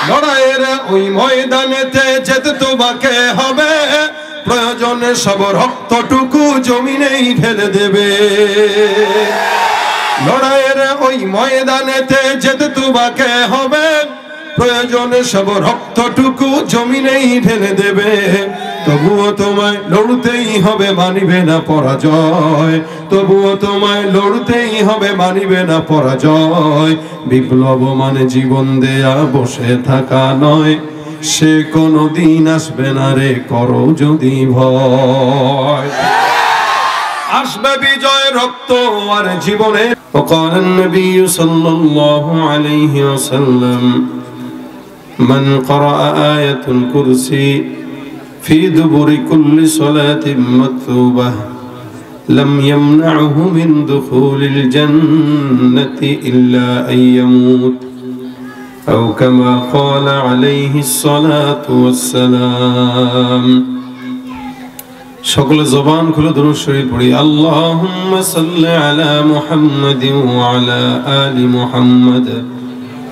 লড়াইয়ের ওই ময়দানেতে যেতে তোমাকে হবে, প্রয়োজনে সব রক্তটুকু জমিনেই ঢেলে দেবে। লড়াইয়ের ওই ময়দানেতে যেতে তোমাকে হবে, প্রয়োজনে সব রক্তটুকু জমিনেই ঢেলে দেবে। তবুও তোমায় লড়তেই হবে, মানিবে না পরাজয়। তবুও তোমায় লড়তেই হবে, মানিবে না পরাজয়। বিপ্লব মানে জীবন দেয়া বসে থাকা নয়, সে কোনদিন আসবে না রে, করো যদি ভয়। আসবে বিজয় রক্ত আর জীবনে। وقال النبي صلى الله عليه وسلم من قرأ آية الكرسي في دبر كل صلاة مكتوبة لم يمنعه من دخول الجنة إلا أن يموت أو كما قال عليه الصلاة والسلام। সকল জবান খুলে দুরূদ শরীফ পড়ি। আল্লাহুম্মা সাল্লি আলা মুহাম্মাদিন ওয়া আলা আলি মুহাম্মাদ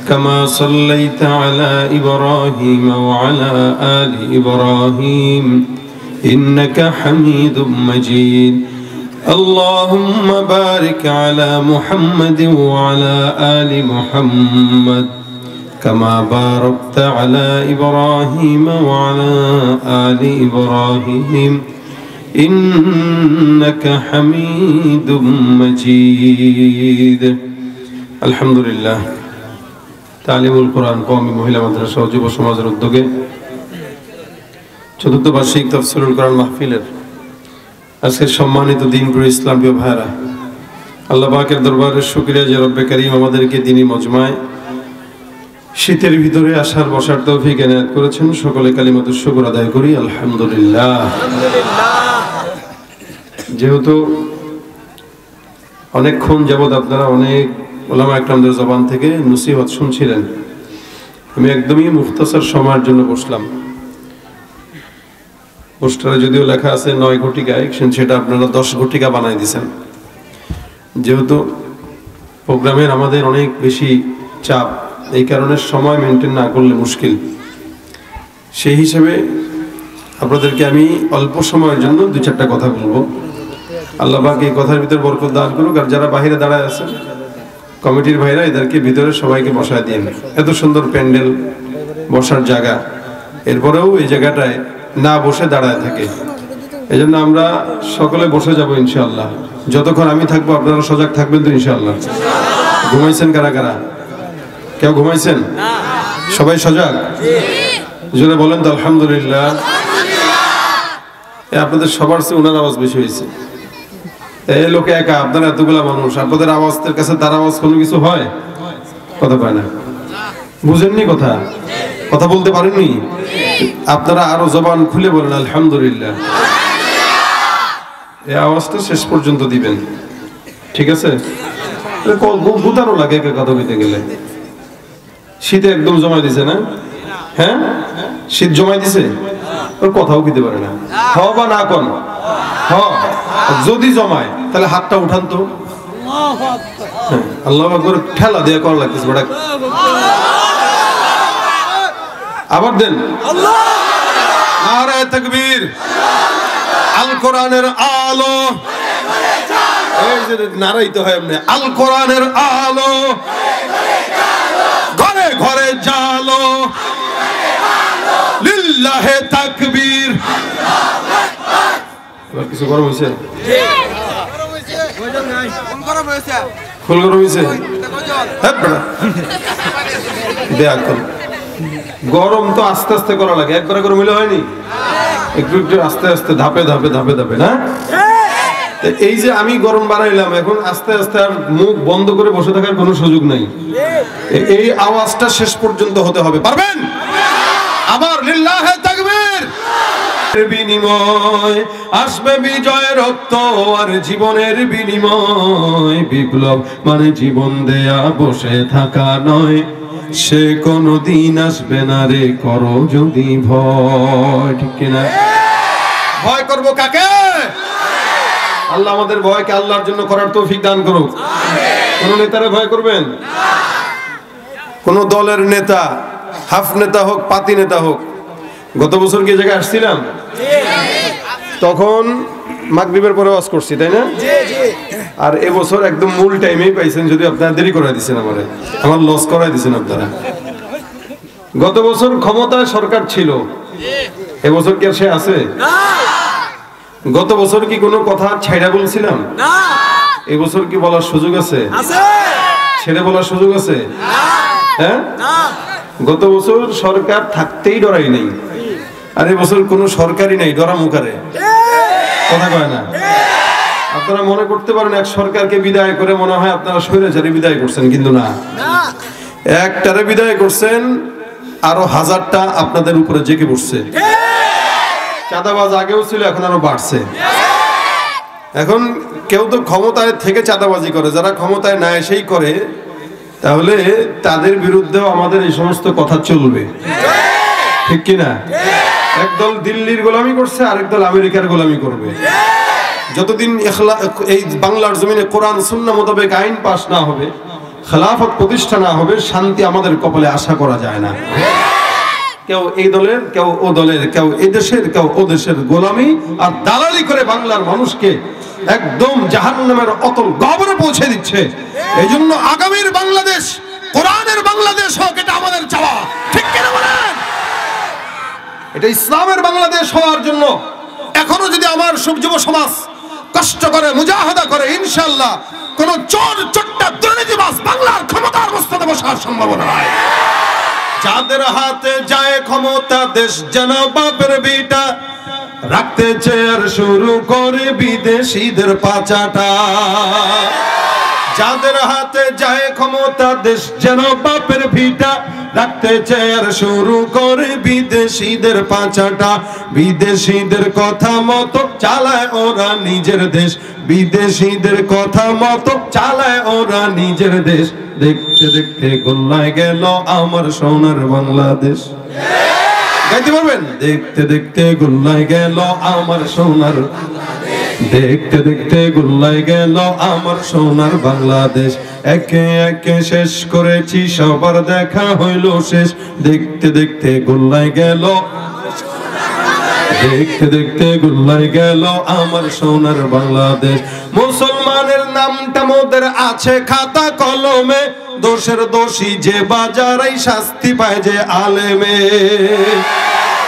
কামা সাল্লাইতা আলা ইব্রাহিম ওয়া আলা আলি ইব্রাহিম ইন্নাকা হামিদুম মাজিদ। আল্লাহুম্মা বারিক আলা মুহাম্মাদিন ওয়া আলা আলি মুহাম্মাদ কামা বারাকতা আলা ইব্রাহিম ওয়া আলা আলি ইব্রাহিম ইন্নাকা হামিদুম মাজিদ। আলহামদুলিল্লাহ। তালিমুল কোরআন কওমি মহিলা মাদ্রাসা ও যুব সমাজের উদ্যোগে চতুর্থ বার্ষিক তাফসীরুল কোরআন মাহফিলের আজকের সম্মানিত দ্বীনপ্রিয় ইসলামপ্রিয় ভাইরা, আল্লাহ পাকের দরবারে শুকরিয়া যে রব্বে কারীম আমাদেরকে দ্বীনী মজমায় শীতের ভিতরে আসার বসার তৌফিক এনায়েত করেছেন। সকলে কালিমাতুশ শুকর আদায় করি, আলহামদুলিল্লাহ। যেহেতু অনেকক্ষণ যাবৎ আপনারা অনেক উলামা একরামদের জবান থেকে নসিহত শুনছিলেন, আমি একদমই মুখতাসার সময়ের জন্য বসলাম। পোস্টারে যদিও লেখা আছে 9 ঘটিকায়, সেটা আপনারা 10 ঘটিকা বানাই দিয়েছেন। যেহেতু প্রোগ্রামের আমাদের অনেক বেশি চাপ, এই কারণে সময় মেনটেন না করলে মুশকিল। সেই হিসেবে আপনাদেরকে আমি অল্প সময়ের জন্য 2-4টা কথা বলবো। আল্লাহ পাক এই কথার ভিতর বরকত দান করুক। আর যারা বাহিরে দাঁড়ায় আছেন কমিটির ভাইরা, এদেরকে ভিতরে সবাইকে বসায় দিন। এত সুন্দর প্যান্ডেল, বসার জায়গা, এরপরেও এই জায়গাটায় না বসে দাঁড়ায় থাকে। এই জন্য আমরা সকলে বসে যাব ইনশাআল্লাহ। যতক্ষণ আমি থাকবো আপনারা সজাগ থাকবেন তো ইনশাআল্লাহ। ঘুমাইছেন কারা কারা? কেউ ঘুমাইছেন? সবাই সজাগ? জোরে বলেন তো আলহামদুলিল্লাহ। আপনাদের সবার চেয়ে ওনার আওয়াজ বেশি হয়েছে। এই লোকে একা, আপনারা এতগুলা মানুষ, আপনাদের আওয়াজের কাছে তার আওয়াজ কোনো কিছু হয়? কথা পায় না। বুঝেননি কথা? কথা বলতে পারেননি? আপনারা আরো জবান খুলে বলেন আলহামদুলিল্লাহ। এই আওয়াজটা শেষ পর্যন্ত দিবেন, ঠিক আছে? গুতারও লাগে কথা বলতে গেলে। শীতে একদম জমাই দিছে না? হ্যাঁ, শীত জমাই দিছে, ওর কথাও দিতে পারে না। হ বা না কোন হ, যদি জমায় তাহলে হাতটা উঠান তো। আল্লাহু আকবার, ঠেলা দিয়ে করা লাগতেছে বড়। আবার দেন নারে তাকবীর। আল কোরআনের আলো, এই যে নারাইতে হয় এমনি, আল কোরআনের আলো ঘরে ঘরে জালো, লিল্লাহে তাকবীর। এবার কিছু গরম হয়েছে? ফুল গরম হয়েছে? গরম তো আস্তে আস্তে করা লাগে, একবারে গরম হইলে হয়নি, একটু একটু আস্তে আস্তে ধাপে ধাপে ধাপে ধাপে না? এই যে আমি গরম বাড়াইলাম, এখন আস্তে আস্তে আর মুখ বন্ধ করে বসে থাকার কোনো সুযোগ নাই। এই আওয়াজটা শেষ পর্যন্ত হতে হবে, পারবেন? আবার লিল্লাহে তাকবীর। বিনিময় আসবে বিজয় রক্ত আর জীবনের বিনিময়। বিপ্লব মানে জীবন দেয়া বসে থাকা নয়, সে কোনদিন আসবে না রে, করো যদি ভয়। ঠিক কিনা? ভয় করব কাকে? আল্লাহ আমাদের ভয়কে আল্লাহর জন্য করার তৌফিক দান করুক। কোন নেতারে ভয় করবেন? কোন দলের নেতা হাফ নেতা হোক পাতি নেতা হোক, গত বছর কি জায়গায় আসছিলাম, তখন মাগরিবের পরে ওয়াজ করছি, তাই না? আর এবছর একদম মূল টাইমেই পাইছেন, যদি আপনারা দেরি করাই দিচ্ছেন, আমার লস করাই দিচ্ছেন আপনারা। গত বছর ক্ষমতায় সরকার ছিল, এবছর কি আর সে আছে? গত বছর কি কোনো কথা ছাইড়া বলছিলাম? এবছর কি বলার সুযোগ আছে? ছেড়ে বলার সুযোগ আছে? হ্যাঁ, গত বছর সরকার থাকতেই ডরাই নেই, আর এবছর কোনো সরকারই নাই, ডরা মুখারে কথা কয় না। আপনারা মনে করতে পারেন এক সরকারকে বিদায় করে মনে হয় আপনারা স্বৈরাচারী বিদায় করছেন, কিন্তু না, একটারে বিদায় করছেন, আরো হাজারটা আপনাদের উপরে জেগে পড়ছে। চাঁদাবাজ আগেও ছিল, এখন আরো বাড়ছে। এখন কেউ তো ক্ষমতায় থেকে চাঁদাবাজি করে, যারা ক্ষমতায় না এসেই করে, তাহলে তাদের বিরুদ্ধেও আমাদের এই সমস্ত কথা চলবে, ঠিক কিনা? একদল দিল্লির গোলামি করছে, আরেক দল আমেরিকার গোলামি করবে। যতদিন এই বাংলার জমিনে কোরআন সুন্নাহ মোতাবেক আইন পাস না হবে, খেলাফত প্রতিষ্ঠা না হবে, শান্তি আমাদের কপালে আশা করা যায় না। কেউ এই দলের, কেউ ও দলের, কেউ এই দেশের, কেউ ও দেশের গোলামি আর দালালি করে বাংলার মানুষকে একদম জাহান্নামের অতল গহ্বরে পৌঁছে দিচ্ছে। এই জন্য আগামীর বাংলাদেশ কোরআনের বাংলাদেশ হোক, এটা আমাদের চাওয়া, ঠিক কিনা বলেন? এটা ইসলামের বাংলাদেশ হওয়ার জন্য এখনো যদি আমার যুব সমাজ কষ্ট করে, মুজাহাদা করে, ইনশাআল্লাহ কোন চোর চোট্টা দুর্নীতিবাজ বাংলার ক্ষমতার বস্তাতে বসার সম্ভাবনা নাই। যাদের হাতে যায় ক্ষমতা, দেশ যেন বাপের বিটা, রাখতে চেয়ার শুরু করে বিদেশিদের পাচাটা। যাদের হাতে যায় ক্ষমতা, দেশ যেন বাপের ভিটা, রাখতে চেয়ার শুরু করে বিদেশিদের পাচাটা। বিদেশিদের কথা মতো চালায় ওরা নিজের দেশ, বিদেশিদের কথা মতো চালায় ওরা নিজের দেশ। দেখতে দেখতে গোল্লায় গেল আমার সোনার বাংলাদেশ। গাইতে পারবেন? দেখতে দেখতে গোল্লায় গেল আমার সোনার, দেখতে দেখতে গোল্লায় গেল আমার সোনার বাংলাদেশ। একে একে শেষ করেছি, সবার দেখা হইল শেষ। দেখতে দেখতে গোল্লায় গেল, দেখতে দেখতে গোল্লায় গেল আমার সোনার বাংলাদেশ। মুসলমানের নামটা মোদের আছে খাতা কলমে, দোষের দোষী যে বাজারেই শাস্তি পায় যে আলেমে।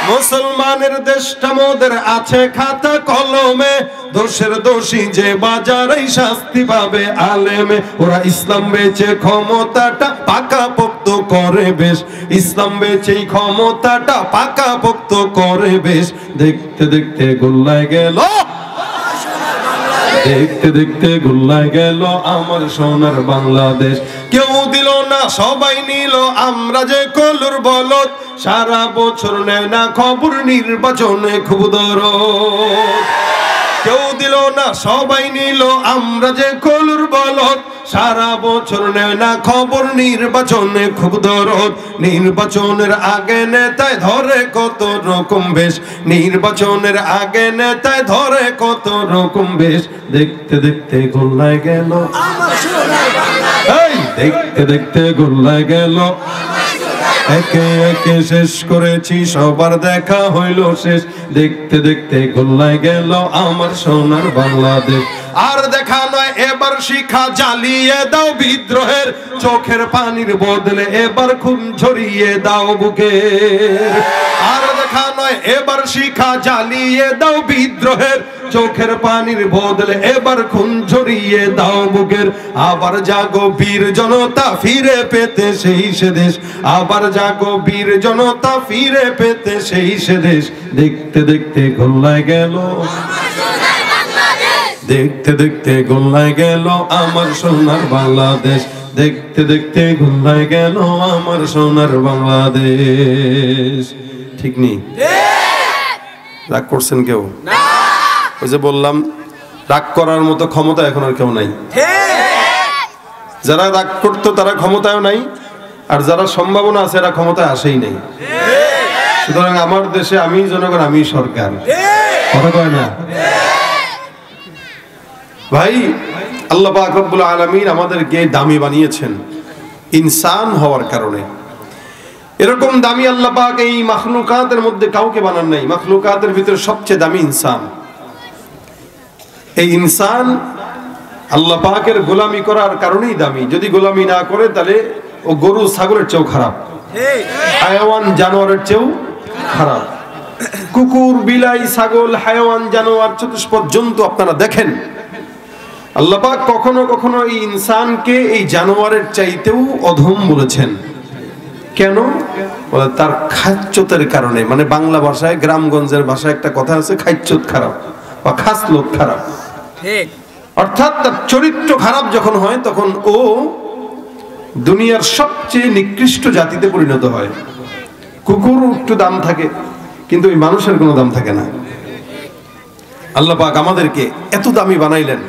মুসলমানের দেশটা মোদের আছে খাতা কলমে, দোষের দোষী যে বাজারেই শাস্তি পাবে আলেমে। ওরা ইসলাম বেচে ক্ষমতাটা পাকা পোক্ত করে বেশ, ইসলাম বেচেই ক্ষমতাটা পাকা পোক্ত করে বেশ। দেখতে দেখতে গোল্লায় গেল, দেখতে দেখতে গোল্লায় গেল আমার সোনার বাংলাদেশ। কেউ দিল না সবাই নিল, আমরা যে কলুর বলদ, সারা বছর নেয় না খবর, নির্বাচনে খুব দরদ। কেউ দিল না সবাই নিল, আমরা যে কলুর বলদ, সারা বছর নেয় না খবর, নির্বাচনে খুব দরদ। নির্বাচনের আগে নেতায় ধরে কত রকম বেশ, নির্বাচনের আগে নেতায় ধরে কত রকম বেশ। দেখতে দেখতে গোল্লায় গেল, দেখতে দেখতে গোল্লায় গেল, একে একে শেষ করেছি, সবার দেখা হইল শেষ। দেখতে দেখতে গোল্লায় গেল আমার সোনার বাংলাদেশ। আর দেখা নয় এবার শিখা, জ্বালিয়ে দাও বিদ্রোহের, চোখের পানির বদলে এবার খুন ঝরিয়ে দাও বুকের। আর দেখা নয় এবার শিখা, জ্বালিয়ে দাও বিদ্রোহের, চোখের পানির বদলে এবার খুন ঝরিয়ে দাও বুকের। আবার জাগো বীর জনতা, ফিরে পেতে সেই সে দেশ, আবার জাগো বীর জনতা, ফিরে পেতে সেই সে দেশ। দেখতে দেখতে গোল্লায় গেল, দেখতে দেখতে গোল্লায় গেল আমার সোনার বাংলাদেশ। দেখতে দেখতে গোল্লায় গেল আমার সোনার বাংলাদেশ। ঠিক নেই? রাগ করছেন কেউ? ওই যে বললাম, রাগ করার মতো ক্ষমতা এখন আর কেউ নাই। যারা রাগ করতো তারা ক্ষমতায় নাই, আর যারা সম্ভাবনা আছে এরা ক্ষমতায় আসেই নাই। সুতরাং আমার দেশে আমি জনগণ, আমি সরকার, কথা কয় না ভাই। আল্লাহ পাক রব্বুল আলামিন আমাদেরকে দামি বানিয়েছেন ইনসান হওয়ার কারণে। এরকম দামি আল্লাহ পাক এই মাখলুকাতের মধ্যে কাউকে বানান নাই। মাখলুকাতের ভিতরে সবচেয়ে দামি ইনসান। এই ইনসান আল্লাহ পাকের গোলামি করার কারণেই দামি। যদি গোলামি না করে তাহলে ও গরু ছাগলের চেয়েও খারাপ, হায়াওয়ান জানোয়ারের চেয়েও খারাপ। কুকুর, বিলাই, ছাগল, হায়াওয়ান, জানোয়ার, চতুষ্পদ জন্তু আপনারা দেখেন, আল্লাহ পাক কখনো কখনো এই ইনসানকে এই জানোয়ারের চাইতেও অধম বলেছেন। কেন? বলে তার খাচ্চতের কারণে। মানে বাংলা ভাষায়, গ্রামগঞ্জের ভাষায় একটা কথা আছে, খাচ্চত খারাপ বা খাসলত খারাপ। অর্থাৎ তার চরিত্র খারাপ যখন হয় তখন ও দুনিয়ার সবচেয়ে নিকৃষ্ট জাতিতে পরিণত হয়। কুকুর একটু দাম থাকে, কিন্তু ওই মানুষের কোনো দাম থাকে না। আল্লাহ পাক আমাদেরকে এত দামি বানাইলেন,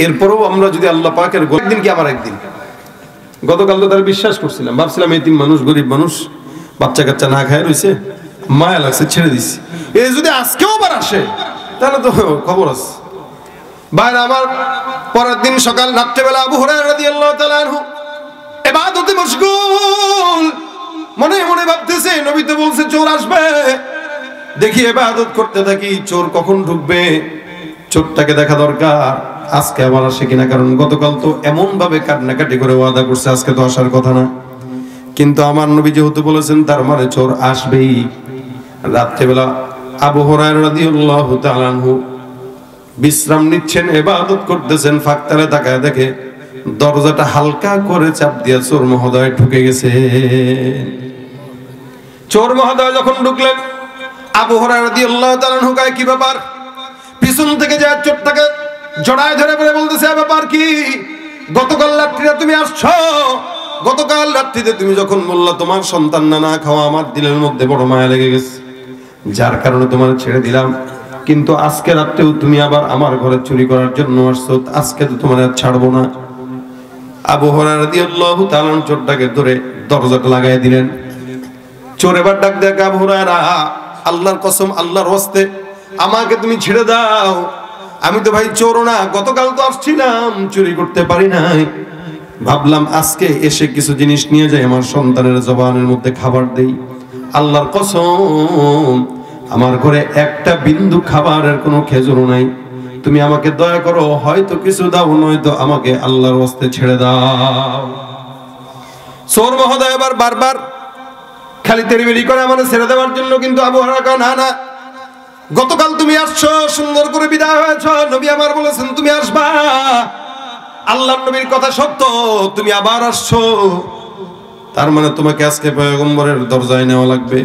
এরপরেও আমরা যদি আল্লাহ পাকের একদিন কি আমার একদিন, গতকাল তো তার বিশ্বাস করছিলাম, ভাবছিলাম এতিম মানুষ, গরিব মানুষ, বাচ্চা কাচ্চা না খায় রয়েছে, মায়া লাগছে, ছেড়ে দিছি। এ যদি আজকেও আবার আসে তাহলে তো খবর আছে। ভাই আমার পরের দিন সকাল রাত্রেবেলা আবু হুরায়রা রাদিয়াল্লাহু তাআলা আনহু ইবাদতে মশগুল, মনে মনে ভাবতেছে নবী তো বলছে চোর আসবে, দেখি ইবাদত করতে থাকি, চোর কখন ঢুকবে, চোরটাকে দেখা দরকার, আজকে আবার আসে কিনা। কারণ গতকাল তো এমন ভাবে কান্নাকাটি করে ওয়াদা করছে আজকে তো আসার কথা না, কিন্তু আমার নবী যেহেতু বলেছেন তার মানে চোর আসবেই। রাত্রেবেলা আবু হুরায়রা রাদিয়াল্লাহু তাআলা আনহু বিশ্রাম নিচ্ছেন, ইবাদত করতেছেন, ফাঁকতালে তাকায় দেখে দরজাটা হালকা করে চাপ দিয়া চোর মহোদয় ঢুকে গেছে। চোর মহোদয় যখন ঢুকলেন, আবু হুরায়রা রাদিয়াল্লাহু তাআলা আনহু কয় কি ব্যাপার? পিছন থেকে যায় চোরটাকে জড়ায় ধরে বলে বলতেছে ব্যাপার কি? গতকাল রাত্রিতে তুমি আসছো, গতকাল রাত্রিতে তুমি যখন বললা তোমার সন্তান না খাওয়া, আমার দিলের মধ্যে বড় মায়া লেগে গেছে, যার কারণে তোমার ছেড়ে দিলাম। কিন্তু আজকে রাত্রেও তুমি আবার আমার ঘরে চুরি করার জন্য আসছো, আজকে তো তোমার আর ছাড়বো না। আবু হুরায়রা রাদিয়াল্লাহু তাআলা চোরটাকে ধরে দরজাটা লাগাই দিলেন। চোর এবার ডাক দেয়, আবু হুরায়রা, আল্লাহর কসম, আল্লাহর ওয়াস্তে আমাকে তুমি ছেড়ে দাও, আমি তো ভাই চোর না, গতকাল তো আসছিলাম, চুরি করতে পারি নাই, ভাবলাম আজকে এসে কিছু জিনিস নিয়ে যাই, আমার সন্তানের জবানের মধ্যে খাবার দেই। আল্লাহর কসম আমার ঘরে একটা বিন্দু খাবারের কোনো খেজুরও নাই, তুমি আমাকে দয়া করো, হয়তো কিছু দাও, নয়তো আমাকে আল্লাহর ওয়াস্তে ছেড়ে দাও। চোর মহোদয় এবার বারবার খালি তেড়িবেড়ি করে আমাকে ছেড়ে দেওয়ার জন্য, কিন্তু আবু হুরায়রা না না, গতকাল তুমি আসছো, সুন্দর করে বিদায় হয়েছ, নবী আমার বলেছেন তুমি আসবা, আল্লাহর নবীর কথা সত্য, তুমি আবার আসছো, তার মানে তোমাকে আজকে পয়গম্বরের দরজায় নেওয়া লাগবে।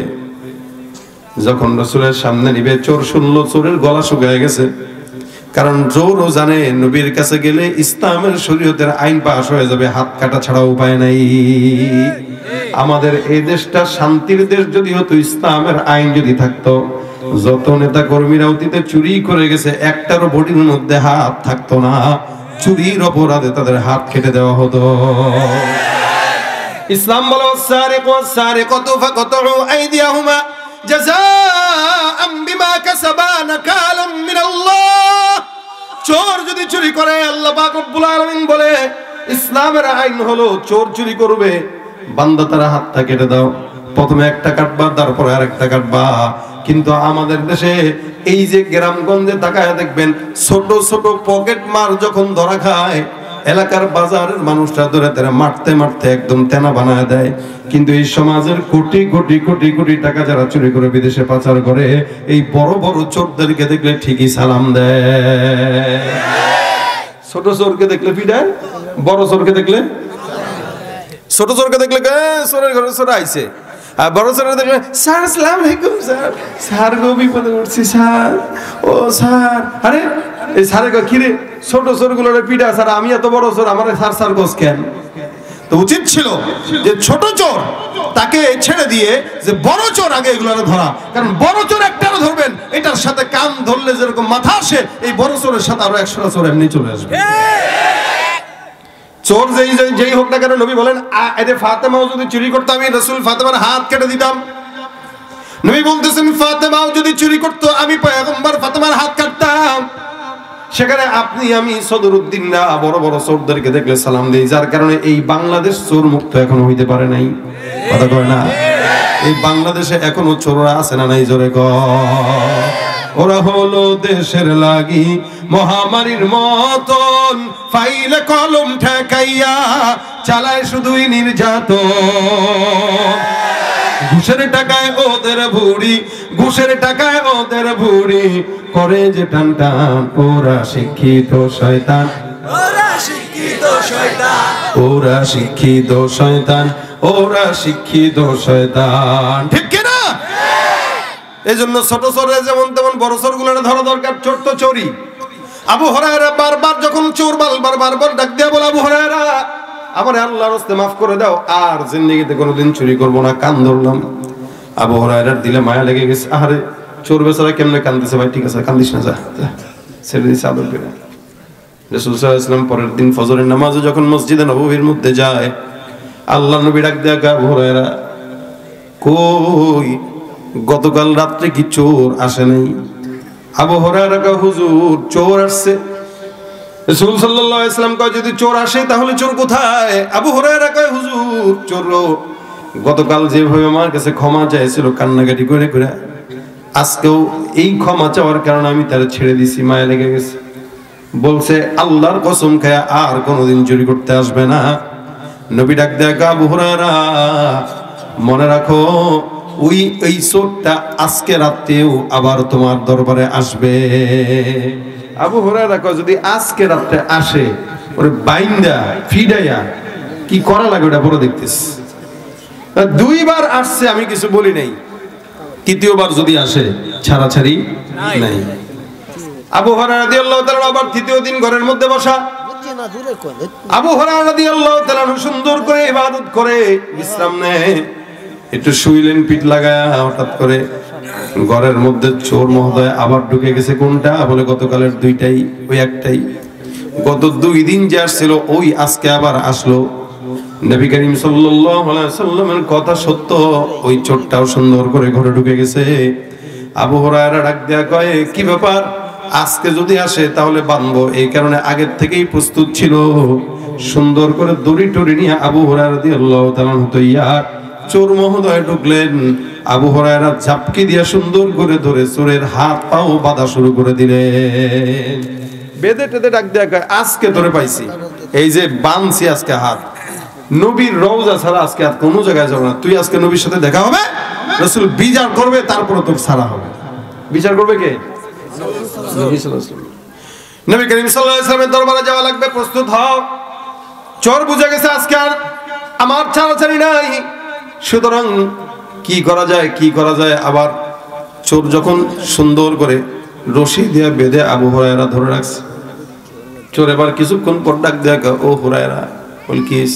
যখন রাসূলের সামনে নিবে, চোর শুনলো, চোরের গলা শুকিয়ে গেছে, কারণ চোরও জানে নবীর কাছে গেলে ইসলামের শরীয়তের আইন পাশ হয়ে যাবে, হাত কাটা ছাড়া উপায় নাই। আমাদের এই দেশটা শান্তির দেশ যদি হতো, ইসলামের আইন যদি থাকতো, যত নেতা কর্মীরা অতীতে চুরি করে গেছে একটারও বডির মধ্যে হাত থাকতো না, চুরির অপরাধে তাদের হাত কেটে দেওয়া হতো। ইসলাম বলো সারিকু ওয়াস-সারিকাতু ফাকতউ আইদিয়াহুমা জাযাআম বিমা কাসাবা নাকালাম মিনাল্লাহ। চোর যদি চুরি করে, আল্লাহ পাক রব্বুল আলামিন বলে ইসলামের আইন হলো চোর চুরি করবে, বান্দা তার হাতটা কেটে দাও, প্রথমে একটা কাটবা, তারপরে আরেকটা কাটবা। কিন্তু আমাদের দেশে এই যে গ্রামগঞ্জে তাকায় দেখবেন, ছোট ছোট পকেট মার যখন ধরা খায়, এলাকার বাজারের মানুষরা ধরে তারা মারতে মারতে একদম তেনা বানায় দেয়। কিন্তু এই সমাজের কোটি কোটি কোটি কোটি টাকা যারা চুরি করে বিদেশে পাচার করে, এই বড় বড় চোরদেরকে দেখলে ঠিকই সালাম দেয়। ছোট চোরকে দেখলে পিটায়, বড় চোরকে দেখলে, ছোট চোরকে দেখলে চোরের ঘরে চোর আইছে, আর বড় চোরের দেখলে স্যার আসসালামু আলাইকুম স্যার, স্যার গো বিপদে পড়ছি স্যার, ও স্যার, আরে এই স্যারে কিরে ছোট চোরগুলোর পিটা, স্যার আমি এত বড় চোর, আমার স্যার স্যার গোস কেন? তো উচিত ছিল যে ছোট চোর তাকে ছেড়ে দিয়ে যে বড় চোর আগে এগুলো ধরা, কারণ বড় চোর একটারও ধরবেন, এটার সাথে কান ধরলে যেরকম মাথা আসে, এই বড় চোরের সাথে আরো 100টা চোর এমনি চলে আসবে। চোর যেই হোক না কেন, নবী বলেন ফাতেমাও যদি চুরি করতো, আমি রাসূল ফাতেমার হাত কেটে দিতাম। নবী বলতেছেন ফাতেমাও যদি চুরি করতো, আমি পয়গম্বর ফাতেমার হাত কাটতাম। সেখানে আপনি আমি সদরুদ্দিনরা বড় বড় চোরদেরকে দেখলে সালাম দেই, যার কারণে এই বাংলাদেশ চোর মুক্ত এখনো হইতে পারে নাই। কথা কয় না? এই বাংলাদেশে এখনো চোররা আছে না নাই? জোরে কয়। ওরা হলো দেশের লাগি মহামারীর মতন, ফাইলে কলম ঠেকাইয়া চালায় শুধুই নির্যাতন। ঘুষের টাকায় ওদের ভুড়ি, ঘুষের টাকায় ওদের ভুড়ি করে যে টান টান। ওরা শিক্ষিত শয়তান, ওরা শিক্ষিত শয়তান, ওরা শিক্ষিত শয়তান, ওরা শিক্ষিত শয়তান। ঠিক কি না? এই জন্য ছোট চোরে যেমন তেমন বড় চোরগুলোর ধরা দরকার। চোর তো চোরই। আবু হুরায়রা বারবার যখন চোর বারবার ডাক দিয়া বলে, আবু হুরায়রা আমার আল্লাহর রাস্তে মাফ করে দাও, আর জিন্দেগিতে কোনোদিন চুরি করবো না। কান ধরলাম। আবু হুরায়রার দিলে মায়া লেগে গেছে। আরে চোর বেচারা কেমনে কান্দিছে। ভাই ঠিক আছে, কান্দিস না, যা ছেড়ে দিছে আদর করে। রাসূল সাল্লাল্লাহু আলাইহি ওয়াসাল্লাম পরের দিন ফজরের নামাজে যখন মসজিদে নববীর মধ্যে যায়, আল্লাহর নবী ডাক দেয়া, আবু হুরায়রা কই, গতকাল রাত্রে কি চোর আসে নাই? আবু হুরায়রা কয়, হুজুর চোর আসছে। রাসূল সাল্লাল্লাহু আলাইহি ওয়াসাল্লাম কয়, যদি চোর আসে তাহলে চোর কোথায়? আবু হুরায়রা কয়, হুজুর চোর গতকাল যেভাবে আমার কাছে ক্ষমা চাইছিল কান্নাকাটি করে করে, আজকেও এই ক্ষমা চাওয়ার কারণে আমি তার ছেড়ে দিছি। মায়া লেগে গেছে। বলছে আল্লাহর কসম খায়া আর কোনোদিন চুরি করতে আসবে না। নবী ডাক দেয়া, আবু হুরায়রা মনে রাখো, ওই চোরটা আজকে রাতেও আবার তোমার দরবারে আসবে। আবু হুরায়রা কয়, যদি আজকে রাতে আসে ওরে বাইন্দা ফিডাইয়া কি করা লাগে ওটা বড় দেখতেছ। দুইবার আসছে আমি কিছু বলি নাই, তৃতীয়বার যদি আসে ছাড়াছাড়ি নাই। আবু হুরায়রা রাদিয়াল্লাহু তাআলা আবার তৃতীয় দিন ঘরের মধ্যে বসা। আবু হুরায়রা রাদিয়াল্লাহু তাআলা সুন্দর করে ইবাদত করে বিশ্রাম নেয়। একটু শুইলেন পিঠ লাগায়া, হঠাৎ করে ঘরের মধ্যে চোর মহোদয় আবার ঢুকে গেছে। কোনটা? বলে গতকালের দুইটাই, ওই একটাই। গত 2 দিন যে আসছিল ওই আজকে আবার আসলো। নবী করিম সাল্লাল্লাহু আলাইহি ওয়াসাল্লামের কথা সত্য, ওই চোরটাও সুন্দর করে ঘরে ঢুকে গেছে। আবু হুরায়রা ডাক দেয়া কয়, কি ব্যাপার, আজকে যদি আসে তাহলে বাঁধবো। এই কারণে আগের থেকেই প্রস্তুত ছিল। সুন্দর করে দড়ি টড়ি নিয়ে আবু হুরায়রা রাদিয়াল্লাহু তাআলা হইয়া চোর মহোদয় ঢুকলেন। আবু হুরায়রা ঝাপকি দিয়া সুন্দর করে ধরে চোরের হাত পাও বাঁধা শুরু করে দিলেন। বেঁধে টেঁধে ডাক দেয়া কয়, আজকে ধরে পাইছি, এই যে বাঁধছি আজকে হাত, নবীর রওজা ছাড়া আজকে আর কোনো জায়গায় যাবো না। তুই আজকে নবীর সাথে দেখা হবে, রাসূল বিচার করবে, তারপরে তোর ছাড়া হবে। বিচার করবে কে? নবী সাল্লাল্লাহু আলাইহি ওয়াসাল্লাম। নবী করিম সাল্লাল্লাহু আলাইহি ওয়াসাল্লামের দরবারে যাওয়া লাগবে, প্রস্তুত হও। চোর বুঝে গেছে আজকে আর আমার ছাড়াছাড়ি নাই। সুতরাং কি করা যায়, কি করা যায়? আবার চোর যখন সুন্দর করে রশি দিয়ে বেঁধে আবু হুরায়রা ধরে রাখছে, চোর এবার কিছুক্ষণ পর ডাক দেয়া, ও হুরায়রা, বল কিস?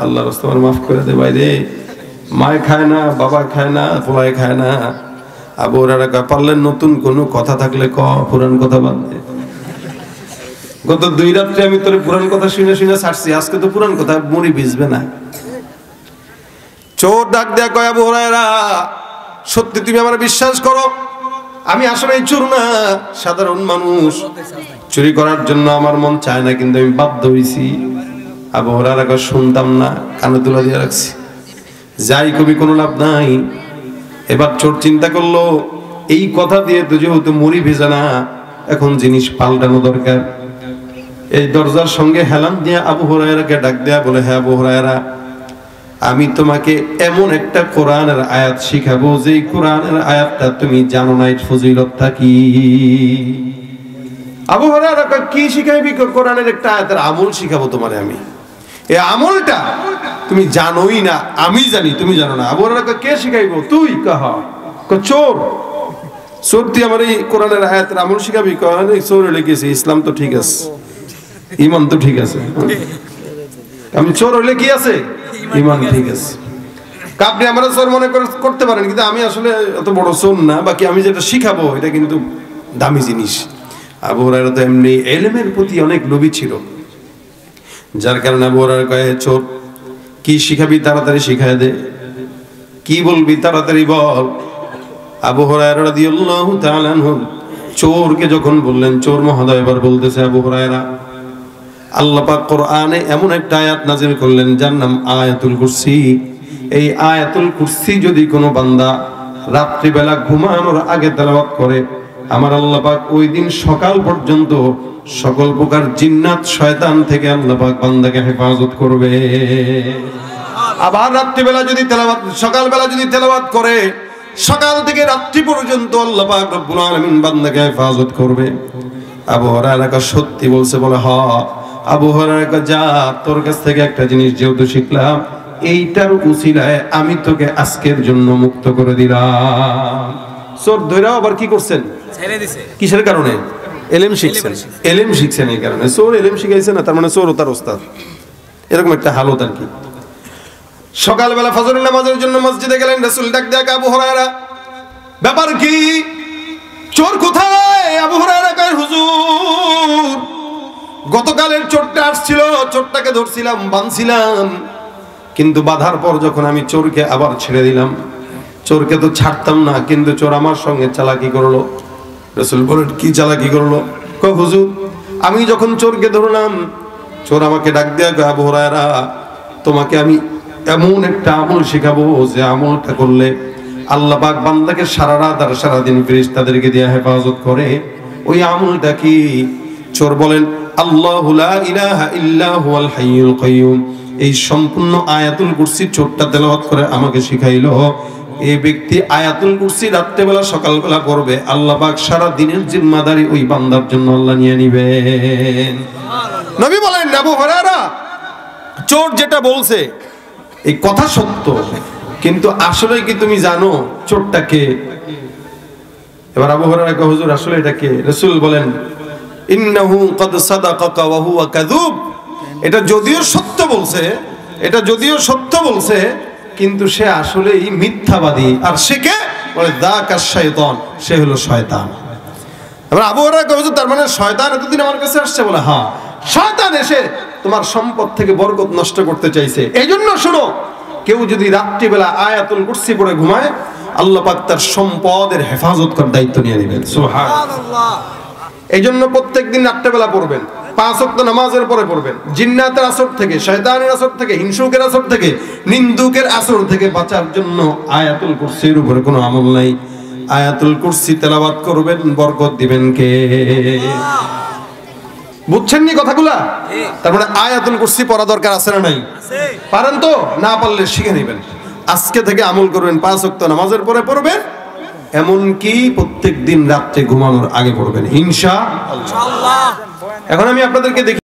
আল্লাহর রাস্তায় আমার মাফ করে দে ভাই রে, মায় খায় না, বাবা খায় না, পোলায় খায় না। আবু হুরায়রা কয়, পারলেন নতুন কোনো কথা থাকলে ক, পুরান কথা বাদ দে। গত 2 রাত্রে আমি তোর পুরান কথা শুনে শুনে ছাড়ছি, আজকে তো পুরান কথা মুড়ি ভিজবে না। চোর ডাক দেয়া কয়, আবু হুরায়রা সত্যি তুমি আমার বিশ্বাস করো, আমি আসলে চোর না, সাধারণ মানুষ। চুরি করার জন্য আমার মন চায় না, কিন্তু আমি বাধ্য হইছি। আবু হুরায়রা কয়, শুনতাম না, কানে তুলা দিয়ে রাখছি, যাই কবি কোনো লাভ নাই। এবার চোর চিন্তা করলো, এই কথা দিয়ে তো যেহেতু মুড়ি ভেজে না, এখন জিনিস পাল্টানো দরকার। এই দরজার সঙ্গে হেলান দিয়ে আবু হুরায়রাকে ডাক দেয়া বলে, হ্যাঁ আবু হুরায়রা, আমি তোমাকে এমন একটা কোরআনের আয়াত শিখাবো, যে কোরআনের আয়াতটা তুমি জানো না, এর ফজিলতটা কি। আবু হুরায়রা কয়, কি শিখাইবি? কোরআনের একটা আয়াতের আমল শিখাবো তোমারে আমি। এই আমলটা তুমি জানোই না, আমি জানি, তুমি জানো না। আবু হুরায়রা কয়, কে শিখাইবো? তুই। কহ চোর, চোর তুই আমার এই কোরআনের আয়াতের আমল শিখাবি? কয়, চোর লিখেছি, ইসলাম তো ঠিক আছে, ইমান তো ঠিক আছে, আমি চোর হইলে কি আছে, ইমান ঠিক আছে। আপনি আমরা চোর মনে করতে পারেন, কিন্তু আমি আসলে এত বড় চোর না, বাকি আমি যেটা শিখাবো এটা কিন্তু দামি জিনিস। আবু হুরায়রা তো এমনি ইলমের প্রতি অনেক লোভী ছিল, যার কারণে আবু হুরায়রা কয়, চোর কি শিখাবি তাড়াতাড়ি শিখায় দে, কি বলবি তাড়াতাড়ি বল। আবু হুরায়রা রাদিয়াল্লাহু তাআলা আনহু চোরকে যখন বললেন, চোর মহোদয় এবার বলতেছে, আবু হুরায়রা, আল্লাহ পাক কোরআনে এমন একটা আয়াত নাযিল করলেন যার নাম আয়াতুল কুরসি। এই আয়াতুল কুরসি যদি কোনো বান্দা রাত্রিবেলা ঘুমানোর আগে তেলাওয়াত করে, আমার আল্লাহ পাক ওই দিন সকাল পর্যন্ত সকল প্রকার জিন্নাত শয়তান থেকে আল্লাহ পাক বান্দাকে হেফাজত করবে। আবার রাত্রিবেলা যদি তেলাওয়াত, সকালবেলা যদি তেলাওয়াত করে, সকাল থেকে রাত্রি পর্যন্ত আল্লাহ পাক রব্বুল আলামিন বান্দাকে হেফাজত করবে। আবু হুরায়রা সত্যি বলছে, বলে হ। আবু হুরায়রা, যা, তোর কাছ থেকে একটা জিনিস যেহেতু শিখলাম, এইটার উসিলায় আমি তোকে আজকের জন্য মুক্ত করে দিলাম। চোর ধৈরাও আবার কি করছেন? ছেড়ে দিছে। কিসের কারণে? এলেম শিখছেন। এলেম শিখছেন এই কারণে। চোর এলেম শিখাইছে না, তার মানে চোর ও তার ওস্তাদ, এরকম একটা হালত আর কি। সকালবেলা ফজরের নামাজের জন্য মসজিদে গেলেন, রাসূল ডাক দেয়া, আবু হুরায়রা, ব্যাপার কি? চোর কোথায়? আবু হুরায়রা কয়, হুজুর, গতকালের চোরটা আসছিল, চোরটাকে ধরছিলাম, বাঁধছিলাম, কিন্তু বাঁধার পর যখন আমি চোরকে আবার ছেড়ে দিলাম, চোরকে তো ছাড়তাম না, কিন্তু চোর আমার সঙ্গে চালাকি করলো। রাসূল বলেন, কি চালাকি করলো? কয়, হুজুর, আমি যখন চোরকে ধরলাম, চোর আমাকে ডাক দেয়া কয়, আবু হুরায়রা, তোমাকে আমি এমন একটা আমল শেখাবো যে আমলটা করলে আল্লাহ পাক বান্দাকে সারা রাত আর সারাদিন ফেরেশতাদেরকে দিয়ে হেফাজত করে। ওই আমলটা কি? চোর বলেন, আল্লাহু লা ইলাহা ইল্লা হুয়াল হাইয়ুল কাইয়ুম। এই সম্পূর্ণ আয়াতুল কুরসি চোরটা তেলাওয়াত করে আমাকে শিখাইলো। এই ব্যক্তি আয়াতুল কুরসি রাত্রেবেলা সকালবেলা পড়বে, আল্লাহ পাক সারা দিনের জিম্মাদারি ওই বান্দার জন্য আল্লাহ নিয়ে নিবেন। নবী বলেন, আবু হুরায়রা, চোর যেটা বলছে এই কথা সত্য, কিন্তু আসলে কি তুমি জানো চোরটা কে? এবার আবু হুরায়রা কয়, হুজুর, আসলে এটা কে? রাসূল বলেন, ইন্নাহু ক্বাদ সাদাকাকা ওয়া হুয়া কাযুব। এটা যদিও সত্য বলছে, এটা যদিও সত্য বলছে, কিন্তু সে আসলেই মিথ্যাবাদী। আর সে কে? বলে, যাকাশ শাইতান, সে হলো শয়তান। এবার আবু হুরায়রা কয়, হুজুর, তার মানে শয়তান এতদিন আমার কাছে আসছে? বলে, হ্যাঁ, শয়তান এসে তোমার সম্পদ থেকে বরকত নষ্ট করতে চাইছে। এই জন্য শোনো, কেউ যদি রাত্রিবেলা আয়াতুল কুরসি পড়ে ঘুমায়, আল্লাহ পাক তার সম্পদের হেফাজত করার দায়িত্ব নিয়ে নেবেন। সুবহানাল্লাহ। এই জন্য প্রত্যেকদিন রাত্রিবেলা পড়বেন, 5 ওয়াক্ত নামাজের পরে পড়বেন। জিন্নাতের আসর থেকে, শয়তানের আসর থেকে, হিংসুকের আসর থেকে, নিন্দুকের আসর থেকে বাঁচার জন্য আয়াতুল কুরসির উপরে কোনো আমল নাই। আয়াতুল কুরসি তেলাওয়াত করবেন, বরকত দিবেন কে? বুঝছেন নি কথাগুলা? তার মানে আয়াতুল কুরসি পড়া দরকার আছে না নাই? পারেন তো? না পারলে শিখে নেবেন, আজকে থেকে আমল করবেন। 5 ওয়াক্ত নামাজের পরে পড়বেন, এমনকি প্রত্যেক দিন রাত্রে ঘুমানোর আগে পড়বেন ইনশাআল্লাহ। এখন আমি আপনাদেরকে দেখি